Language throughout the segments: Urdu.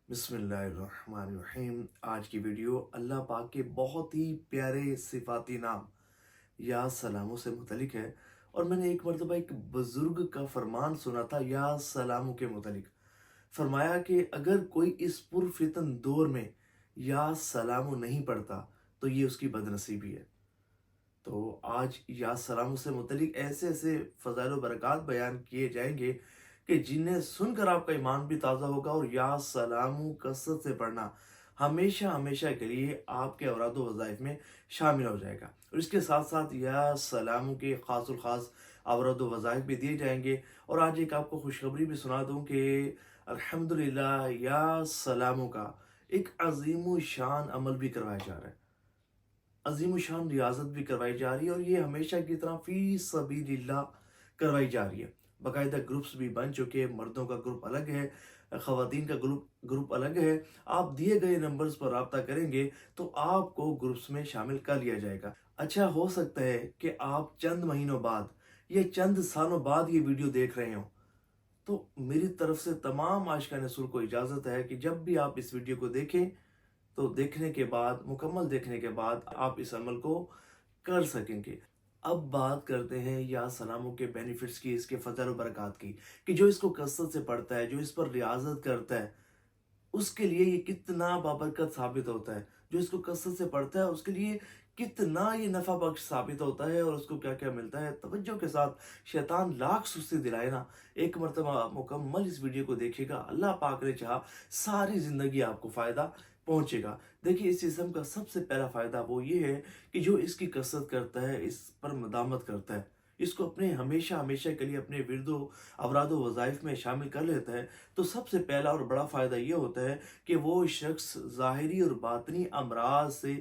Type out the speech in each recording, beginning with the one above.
بسم اللہ الرحمن الرحیم۔ آج کی ویڈیو اللہ پاک کے بہت ہی پیارے صفاتی نام یا سلاموں سے متعلق ہے، اور میں نے ایک مرتبہ ایک بزرگ کا فرمان سنا تھا یا سلاموں کے متعلق۔ فرمایا کہ اگر کوئی اس پرفتن دور میں یا سلاموں نہیں پڑھتا تو یہ اس کی بد نصیبی ہے۔ تو آج یا سلاموں سے متعلق ایسے ایسے فضائل و برکات بیان کیے جائیں گے کہ جنہیں سن کر آپ کا ایمان بھی تازہ ہوگا، اور یا سلاموں کثرت سے پڑھنا ہمیشہ ہمیشہ کے لیے آپ کے اوراد و وظائف میں شامل ہو جائے گا۔ اور اس کے ساتھ ساتھ یا سلاموں کے خاص الخاص اوراد و وظائف بھی دیے جائیں گے۔ اور آج ایک آپ کو خوشخبری بھی سنا دوں کہ الحمدللہ یا سلاموں کا ایک عظیم و شان عمل بھی کروایا جا رہا ہے، عظیم و شان ریاضت بھی کروائی جا رہی ہے، اور یہ ہمیشہ کی طرح فی سبیل اللہ کروائی جا رہی ہے۔ باقاعدہ گروپس بھی بن چکے ہیں، مردوں کا گروپ الگ ہے، خواتین کا گروپ الگ ہے۔ آپ دیے گئے نمبرز پر رابطہ کریں گے تو آپ کو گروپس میں شامل کر لیا جائے گا۔ اچھا ہو سکتا ہے کہ آپ چند مہینوں بعد یا چند سالوں بعد یہ ویڈیو دیکھ رہے ہوں، تو میری طرف سے تمام عاشقان رسول کو اجازت ہے کہ جب بھی آپ اس ویڈیو کو دیکھیں تو دیکھنے کے بعد، مکمل دیکھنے کے بعد آپ اس عمل کو کر سکیں گے۔ اب بات کرتے ہیں یا سلاموں کے بینیفٹس کی، اس کے فضل و برکات کی، کہ جو اس کو کثرت سے پڑھتا ہے، جو اس پر ریاضت کرتا ہے، اس کے لیے یہ کتنا بابرکت ثابت ہوتا ہے۔ جو اس کو کثرت سے پڑھتا ہے اس کے لیے کتنا یہ نفع بخش ثابت ہوتا ہے، اور اس کو کیا کیا ملتا ہے۔ توجہ کے ساتھ، شیطان لاکھ سستی دلائے نا، ایک مرتبہ مکمل اس ویڈیو کو دیکھے گا، اللہ پاک نے چاہا ساری زندگی آپ کو فائدہ پہنچے گا۔ دیکھیے، اس اسم کا سب سے پہلا فائدہ وہ یہ ہے کہ جو اس کی کثرت کرتا ہے، اس پر مدامت کرتا ہے، اس کو اپنے ہمیشہ ہمیشہ کے لیے اپنے ورد و اوراد و وظائف میں شامل کر لیتا ہے، تو سب سے پہلا اور بڑا فائدہ یہ ہوتا ہے کہ وہ شخص ظاہری اور باطنی امراض سے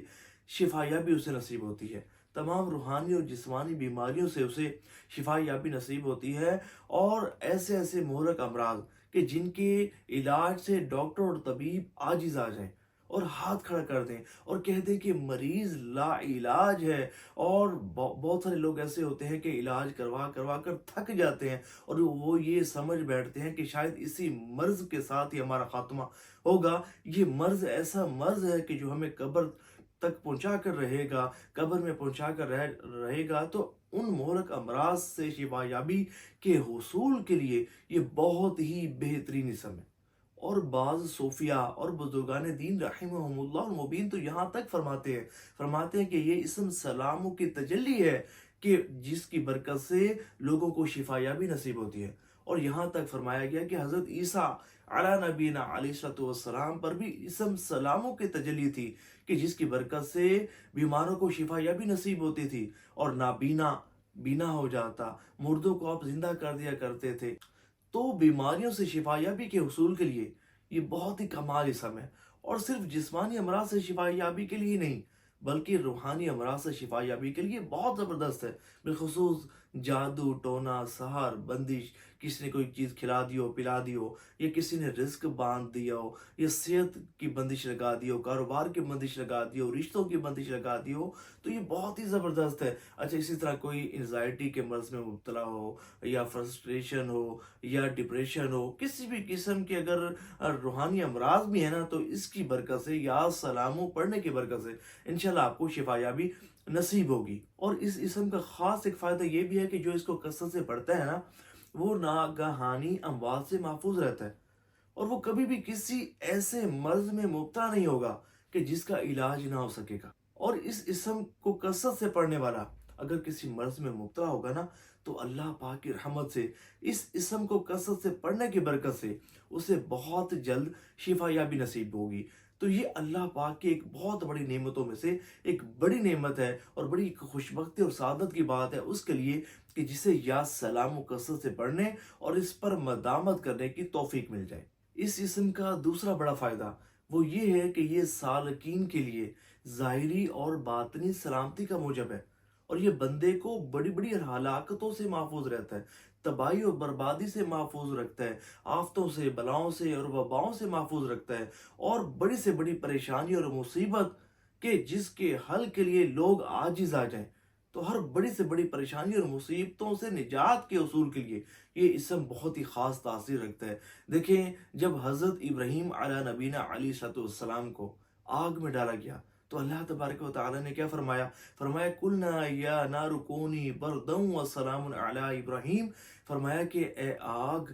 شفا یابی اسے نصیب ہوتی ہے۔ تمام روحانی اور جسمانی بیماریوں سے اسے شفا یابی نصیب ہوتی ہے، اور ایسے ایسے مہلک امراض کہ جن کے علاج سے ڈاکٹر اور طبیب عاجز آ جائیں اور ہاتھ کھڑا کر دیں اور کہہ دیں کہ مریض لا علاج ہے۔ اور بہت سارے لوگ ایسے ہوتے ہیں کہ علاج کروا کروا کر تھک جاتے ہیں، اور وہ یہ سمجھ بیٹھتے ہیں کہ شاید اسی مرض کے ساتھ ہی ہمارا خاتمہ ہوگا۔ یہ مرض ایسا مرض ہے کہ جو ہمیں قبر تک پہنچا کر رہے گا، قبر میں پہنچا کر رہے گا۔ تو ان مہلک امراض سے شفا یابی کے حصول کے لیے یہ بہت ہی بہترین اسم ہے۔ اور بعض صوفیاء اور بزرگان دین رحمہم اللہ المبین تو یہاں تک فرماتے ہیں کہ یہ اسم سلاموں کی تجلی ہے، کہ جس کی برکت سے لوگوں کو شفا یابی نصیب ہوتی ہے۔ اور یہاں تک فرمایا گیا کہ حضرت عیسیٰ علی نبینا علیہ الصلوۃ والسلام پر بھی اسم سلاموں کی تجلی تھی، کہ جس کی برکت سے بیماروں کو شفا یابی نصیب ہوتی تھی، اور نابینا بینا ہو جاتا، مردوں کو آپ زندہ کر دیا کرتے تھے۔ تو بیماریوں سے شفا یابی کے حصول کے لیے یہ بہت ہی کمال اسم ہے، اور صرف جسمانی امراض سے شفا یابی کے لیے نہیں بلکہ روحانی امراض سے شفا یابی کے لیے بہت زبردست ہے۔ بالخصوص جادو ٹونا سحر بندش، کسی نے کوئی چیز کھلا دی ہو، پلا دی ہو، یا کسی نے رزق باندھ دیا ہو، یا صحت کی بندش لگا دی ہو، کاروبار کی بندش لگا دی ہو، رشتوں کی بندش لگا دی ہو، تو یہ بہت ہی زبردست ہے۔ اچھا، اسی طرح کوئی انزائٹی کے مرض میں مبتلا ہو، یا فرسٹریشن ہو، یا ڈپریشن ہو، کسی بھی قسم کے اگر روحانی امراض بھی ہے نا، تو اس کی برکت سے یا سلاموں پڑھنے کی برکت سے انشاءاللہ آپ کو شفا یابی نصیب ہوگی۔ اور اس اسم کا خاص ایک فائدہ یہ بھی ہے کہ جو اس کو کثرت سے پڑھتا ہے نا، وہ ناگہانی اموات سے محفوظ رہتا ہے، اور وہ کبھی بھی کسی ایسے مرض میں مبتلا نہیں ہوگا کہ جس کا علاج نہ ہو سکے گا۔ اور اس اسم کو کثرت سے پڑھنے والا اگر کسی مرض میں مبتلا ہوگا نا، تو اللہ پاک کی رحمت سے اس اسم کو کثرت سے پڑھنے کی برکت سے اسے بہت جلد شفا یابی نصیب ہوگی۔ تو یہ اللہ پاک کی ایک بہت بڑی نعمتوں میں سے ایک بڑی نعمت ہے، اور بڑی خوشبختی اور سعادت کی بات ہے اس کے لیے کہ جسے یا سلام و کثرت سے پڑھنے اور اس پر مدامت کرنے کی توفیق مل جائے۔ اس اسم کا دوسرا بڑا فائدہ وہ یہ ہے کہ یہ سالکین کے لیے ظاہری اور باطنی سلامتی کا موجب ہے، اور یہ بندے کو بڑی بڑی ہلاکتوں سے محفوظ رہتا ہے، تباہی اور بربادی سے محفوظ رکھتا ہے، آفتوں سے، بلاؤں سے اور وباؤں سے محفوظ رکھتا ہے، اور بڑی سے بڑی پریشانی اور مصیبت کہ جس کے حل کے لیے لوگ عاجز آ جائیں، تو ہر بڑی سے بڑی پریشانی اور مصیبتوں سے نجات کے حصول کے لیے یہ اسم بہت ہی خاص تاثیر رکھتا ہے۔ دیکھیں، جب حضرت ابراہیم علیہ نبینا علیہ السلام کو آگ میں ڈالا گیا تو اللہ تبارک و تعالیٰ نے کیا فرمایا؟ فرمایا کلنا یا نار کونی بردًا وسلام علی ابراہیم، فرمایا کہ اے آگ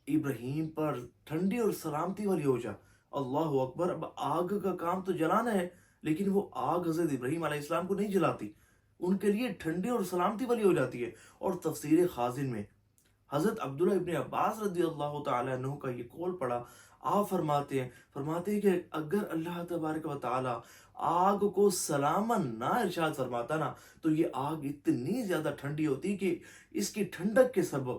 ابراہیم پر ٹھنڈی اور سلامتی والی ہو جا۔ اللہ اکبر! اب آگ کا کام تو جلانا ہے، لیکن وہ آگ حضرت ابراہیم علیہ السلام کو نہیں جلاتی، ان کے لیے ٹھنڈی اور سلامتی والی ہو جاتی ہے۔ اور تفسیر خازن میں حضرت عبداللہ ابن عباس رضی اللہ تعالیٰ عنہ کا یہ قول پڑا، آپ فرماتے ہیں کہ اگر اللہ تبارک و تعالیٰ آگ کو سلامن نہ ارشاد فرماتا نا، تو یہ آگ اتنی زیادہ ٹھنڈی ہوتی کہ اس کی ٹھنڈک کے سبب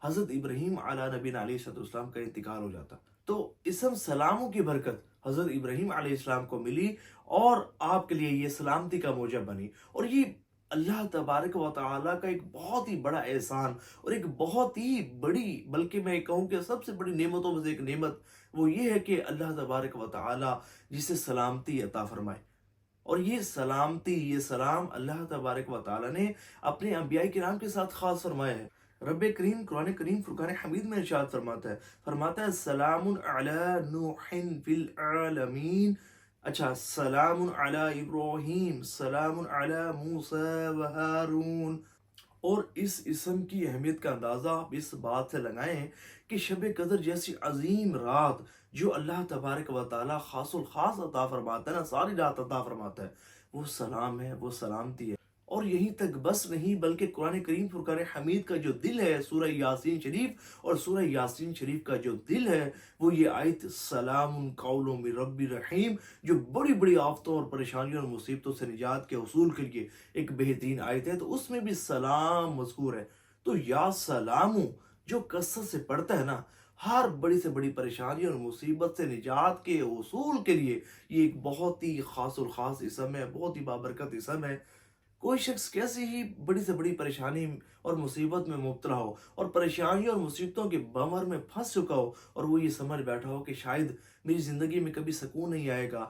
حضرت ابراہیم علیہ نبی علیہ السلام کا انتقال ہو جاتا۔ تو اسم سلاموں کی برکت حضرت ابراہیم علیہ السلام کو ملی اور آپ کے لیے یہ سلامتی کا موجب بنی، اور یہ اللہ تبارک و تعالیٰ کا ایک بہت ہی بڑا احسان اور ایک بہت ہی بڑی، بلکہ میں کہوں کہ سب سے بڑی نعمتوں میں سے ایک نعمت وہ یہ ہے کہ اللہ تبارک و تعالیٰ جسے سلامتی عطا فرمائے۔ اور یہ سلامتی، یہ سلام اللہ تبارک و تعالیٰ نے اپنے انبیاء کرام کے ساتھ خاص فرمایا ہے۔ رب کریم قرآن کریم فرقان حمید میں ارشاد فرماتا ہے سلام علی نوح فی العالمین، اچھا، سلام علی ابراہیم، سلام علی موسیٰ و ہارون۔ اور اس اسم کی اہمیت کا اندازہ آپ اس بات سے لگائیں کہ شب قدر جیسی عظیم رات جو اللہ تبارک و تعالیٰ خاص الخاص عطا فرماتا ہے نا، ساری رات عطا فرماتا ہے، وہ سلام ہے، وہ سلامتی ہے۔ اور یہیں تک بس نہیں، بلکہ قرآن کریم فرقان حمید کا جو دل ہے سورہ یاسین شریف، اور سورہ یاسین شریف کا جو دل ہے وہ یہ آیت سلام قول من رب رحیم، جو بڑی بڑی آفتوں اور پریشانیوں اور مصیبتوں سے نجات کے حصول کے لیے ایک بہترین آیت ہے، تو اس میں بھی سلام مذکور ہے۔ تو یا سلامو جو کثرت سے پڑھتا ہے نا، ہر بڑی سے بڑی پریشانی اور مصیبت سے نجات کے حصول کے لیے یہ ایک بہت ہی خاص الخاص اسم ہے، بہت ہی بابرکت اسم ہے۔ کوئی شخص کیسی ہی بڑی سے بڑی پریشانی اور مصیبت میں مبتلا ہو اور پریشانیوں اور مصیبتوں کے بمر میں پھنس چکا ہو، اور وہ یہ سمجھ بیٹھا ہو کہ شاید میری زندگی میں کبھی سکون نہیں آئے گا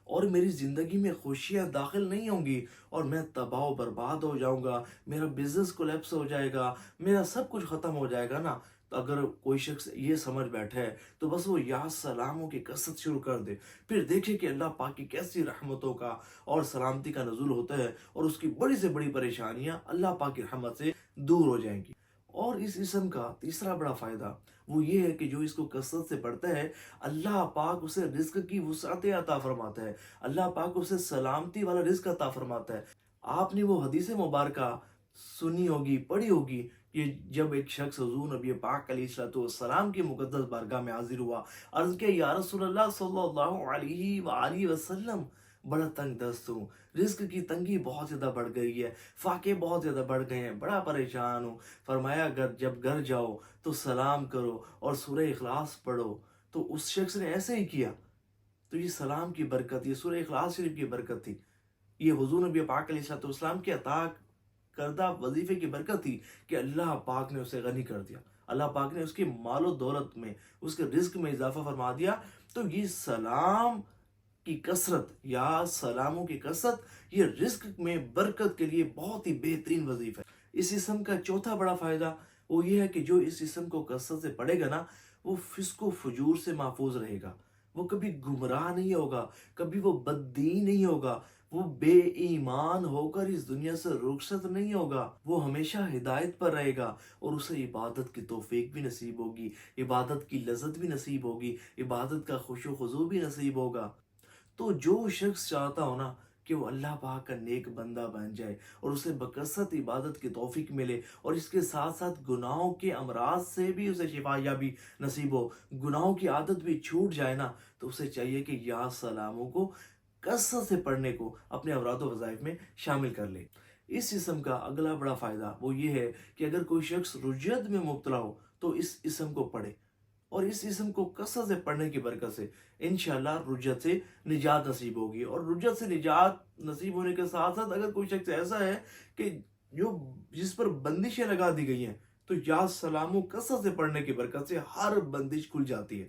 اور میری زندگی میں خوشیاں داخل نہیں ہوں گی اور میں تباہ و برباد ہو جاؤں گا، میرا بزنس کولیپس ہو جائے گا، میرا سب کچھ ختم ہو جائے گا نا، تو اگر کوئی شخص یہ سمجھ بیٹھا ہے تو بس وہ یا سلاموں کی کثرت شروع کر دے، پھر دیکھے کہ اللہ پاک کی کیسی رحمتوں کا اور سلامتی کا نزول ہوتا ہے اور اس کی بڑی سے بڑی پریشانیاں اللہ پاک کی رحمت سے دور ہو جائیں گی۔ اور اس اسم کا تیسرا بڑا فائدہ وہ یہ ہے کہ جو اس کو کثرت سے پڑھتا ہے، اللہ پاک اسے رزق کی وسعت عطا فرماتا ہے، اللہ پاک اسے سلامتی والا رزق عطا فرماتا ہے۔ آپ نے وہ حدیث مبارکہ سنی ہوگی، پڑھی ہوگی، کہ جب ایک شخص حضور نبی پاک علیہ السلام کی مقدس بارگاہ میں حاضر ہوا، عرض کیا یا رسول اللہ صلی اللہ علیہ وآلہ وسلم، بڑا تنگ دست ہوں، رزق کی تنگی بہت زیادہ بڑھ گئی ہے، فاقے بہت زیادہ بڑھ گئے ہیں، بڑا پریشان ہوں۔ فرمایا جب گھر جاؤ تو سلام کرو اور سورہ اخلاص پڑھو۔ تو اس شخص نے ایسے ہی کیا، تو یہ سلام کی برکت، یہ سورہ اخلاص شریف کی برکت تھی، یہ حضور نبی پاک علیہ السلام کی عطا کردہ وظیفے کی برکت تھی کہ اللہ پاک نے اسے غنی کر دیا، اللہ پاک نے اس کے مال و دولت میں، اس کے رزق میں اضافہ فرما دیا۔ تو یہ سلام کی کثرت یا سلاموں کی کثرت یہ رزق میں برکت کے لیے بہت ہی بہترین وظیفہ ہے۔ اس اسم کا چوتھا بڑا فائدہ وہ یہ ہے کہ جو اس اسم کو کثرت سے پڑھے گا نا، وہ فسق و فجور سے محفوظ رہے گا، وہ کبھی گمراہ نہیں ہوگا، کبھی وہ بددین نہیں ہوگا، وہ بے ایمان ہو کر اس دنیا سے رخصت نہیں ہوگا، وہ ہمیشہ ہدایت پر رہے گا اور اسے عبادت کی توفیق بھی نصیب ہوگی، عبادت کی لذت بھی نصیب ہوگی، عبادت کا خشوع و خضوع بھی نصیب ہوگا۔ تو جو شخص چاہتا ہو نا کہ وہ اللہ پاک کا نیک بندہ بن جائے اور اسے بکثرت عبادت کی توفیق ملے، اور اس کے ساتھ ساتھ گناہوں کے امراض سے بھی اسے شفا یابی نصیب ہو، گناہوں کی عادت بھی چھوٹ جائے نا، تو اسے چاہیے کہ یا سلاموں کو کثرت سے پڑھنے کو اپنے اوراد و وظائف میں شامل کر لے۔ اس اسم کا اگلا بڑا فائدہ وہ یہ ہے کہ اگر کوئی شخص رجعت میں مبتلا ہو تو اس اسم کو پڑھے، اور اس اسم کو کثرت سے پڑھنے کی برکت سے انشاءاللہ رجعت سے نجات نصیب ہوگی۔ اور رجعت سے نجات نصیب ہونے کے ساتھ ساتھ اگر کوئی شخص ایسا ہے کہ جس پر بندشیں لگا دی گئی ہیں، تو یا سلاموں کثرت سے پڑھنے کی برکت سے ہر بندش کھل جاتی ہے۔